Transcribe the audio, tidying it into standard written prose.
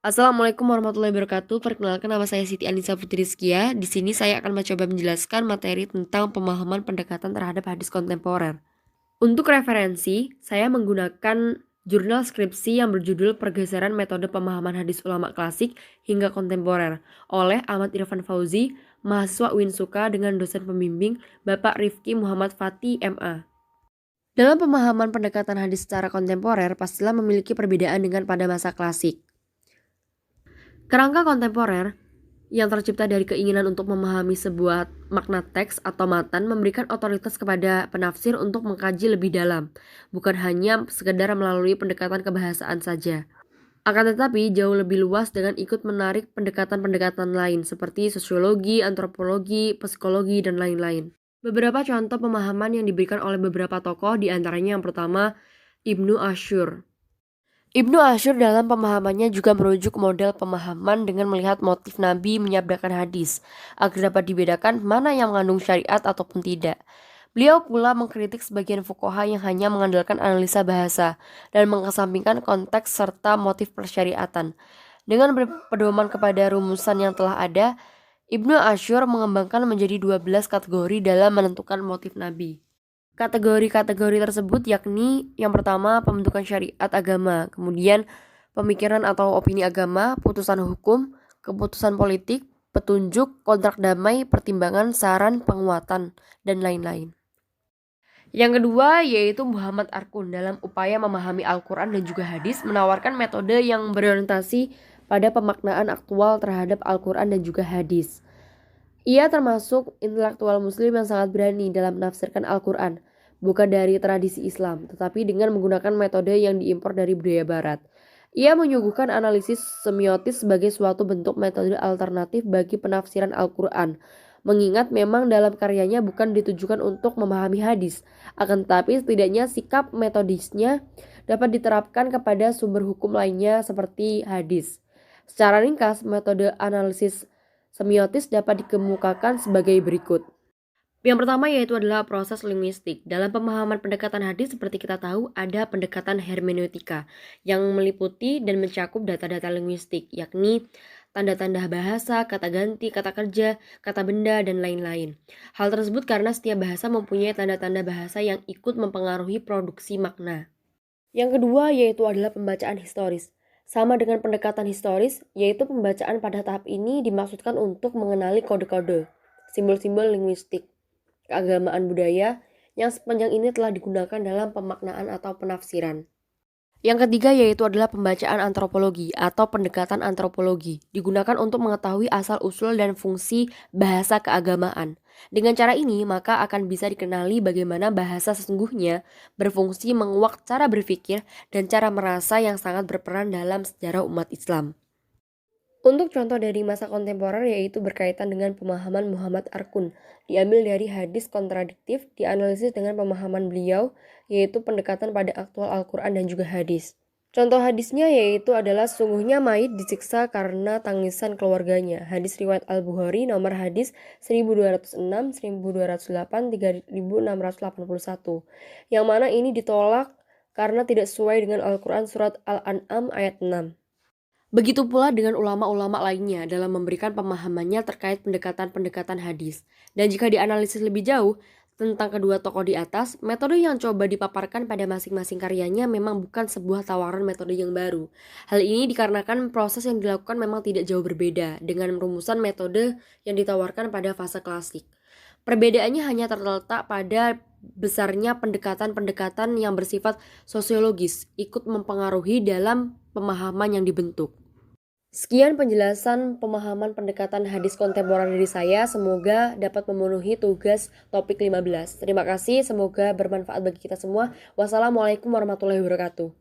Assalamualaikum warahmatullahi wabarakatuh. Perkenalkan, nama saya Siti Anissa Putri Rizkia. Di sini saya akan mencoba menjelaskan materi tentang pemahaman pendekatan terhadap hadis kontemporer. Untuk referensi, saya menggunakan jurnal skripsi yang berjudul Pergeseran Metode Pemahaman Hadis Ulama Klasik hingga Kontemporer oleh Ahmad Irfan Fauzi, mahasiswa Winsuka dengan dosen pembimbing Bapak Rifki Muhammad Fati MA. Dalam pemahaman pendekatan hadis secara kontemporer, pastilah memiliki perbedaan dengan pada masa klasik. Kerangka kontemporer yang tercipta dari keinginan untuk memahami sebuah makna teks atau matan memberikan otoritas kepada penafsir untuk mengkaji lebih dalam, bukan hanya sekedar melalui pendekatan kebahasaan saja. Akan tetapi jauh lebih luas dengan ikut menarik pendekatan-pendekatan lain seperti sosiologi, antropologi, psikologi, dan lain-lain. Beberapa contoh pemahaman yang diberikan oleh beberapa tokoh, diantaranya yang pertama Ibnu Asyur. Ibnu Asyur dalam pemahamannya juga merujuk model pemahaman dengan melihat motif Nabi menyabdakan hadis, agar dapat dibedakan mana yang mengandung syariat ataupun tidak. Beliau pula mengkritik sebagian fuqaha yang hanya mengandalkan analisa bahasa dan mengesampingkan konteks serta motif persyariatan. Dengan berpedoman kepada rumusan yang telah ada, Ibnu Asyur mengembangkan menjadi 12 kategori dalam menentukan motif Nabi. Kategori-kategori tersebut yakni yang pertama pembentukan syariat agama, kemudian pemikiran atau opini agama, putusan hukum, keputusan politik, petunjuk, kontrak damai, pertimbangan, saran, penguatan, dan lain-lain. Yang kedua yaitu Muhammad Arkun dalam upaya memahami Al-Quran dan juga hadis menawarkan metode yang berorientasi pada pemaknaan aktual terhadap Al-Quran dan juga hadis. Ia termasuk intelektual muslim yang sangat berani dalam menafsirkan Al-Quran, bukan dari tradisi Islam, tetapi dengan menggunakan metode yang diimpor dari budaya barat. Ia menyuguhkan analisis semiotis sebagai suatu bentuk metode alternatif bagi penafsiran Al-Quran, mengingat memang dalam karyanya bukan ditujukan untuk memahami hadis, akan tetapi setidaknya sikap metodisnya dapat diterapkan kepada sumber hukum lainnya seperti hadis. Secara ringkas, metode analisis semiotis dapat dikemukakan sebagai berikut. Yang pertama yaitu adalah proses linguistik. Dalam pemahaman pendekatan hadis seperti kita tahu ada pendekatan hermeneutika yang meliputi dan mencakup data-data linguistik, yakni tanda-tanda bahasa, kata ganti, kata kerja, kata benda, dan lain-lain. Hal tersebut karena setiap bahasa mempunyai tanda-tanda bahasa yang ikut mempengaruhi produksi makna. Yang kedua yaitu adalah pembacaan historis. Sama dengan pendekatan historis, yaitu pembacaan pada tahap ini dimaksudkan untuk mengenali kode-kode, simbol-simbol linguistik, keagamaan budaya yang sepanjang ini telah digunakan dalam pemaknaan atau penafsiran. Yang ketiga yaitu adalah pembacaan antropologi atau pendekatan antropologi, digunakan untuk mengetahui asal-usul dan fungsi bahasa keagamaan. Dengan cara ini, maka akan bisa dikenali bagaimana bahasa sesungguhnya berfungsi menguak cara berpikir dan cara merasa yang sangat berperan dalam sejarah umat Islam. Untuk contoh dari masa kontemporer yaitu berkaitan dengan pemahaman Muhammad Arkun, diambil dari hadis kontradiktif, dianalisis dengan pemahaman beliau, yaitu pendekatan pada aktual Al-Quran dan juga hadis. Contoh hadisnya yaitu adalah sungguhnya mayit disiksa karena tangisan keluarganya. Hadis riwayat Al-Bukhari nomor hadis 1206, 1208, 3681. Yang mana ini ditolak karena tidak sesuai dengan Al-Quran surat Al-An'am ayat 6. Begitu pula dengan ulama-ulama lainnya dalam memberikan pemahamannya terkait pendekatan-pendekatan hadis. Dan jika dianalisis lebih jauh tentang kedua tokoh di atas, metode yang coba dipaparkan pada masing-masing karyanya memang bukan sebuah tawaran metode yang baru. Hal ini dikarenakan proses yang dilakukan memang tidak jauh berbeda dengan rumusan metode yang ditawarkan pada fase klasik. Perbedaannya hanya terletak pada besarnya pendekatan-pendekatan yang bersifat sosiologis ikut mempengaruhi dalam pemahaman yang dibentuk. Sekian penjelasan pemahaman pendekatan hadis kontemporer dari saya, semoga dapat memenuhi tugas topik 15. Terima kasih, semoga bermanfaat bagi kita semua. Wassalamualaikum warahmatullahi wabarakatuh.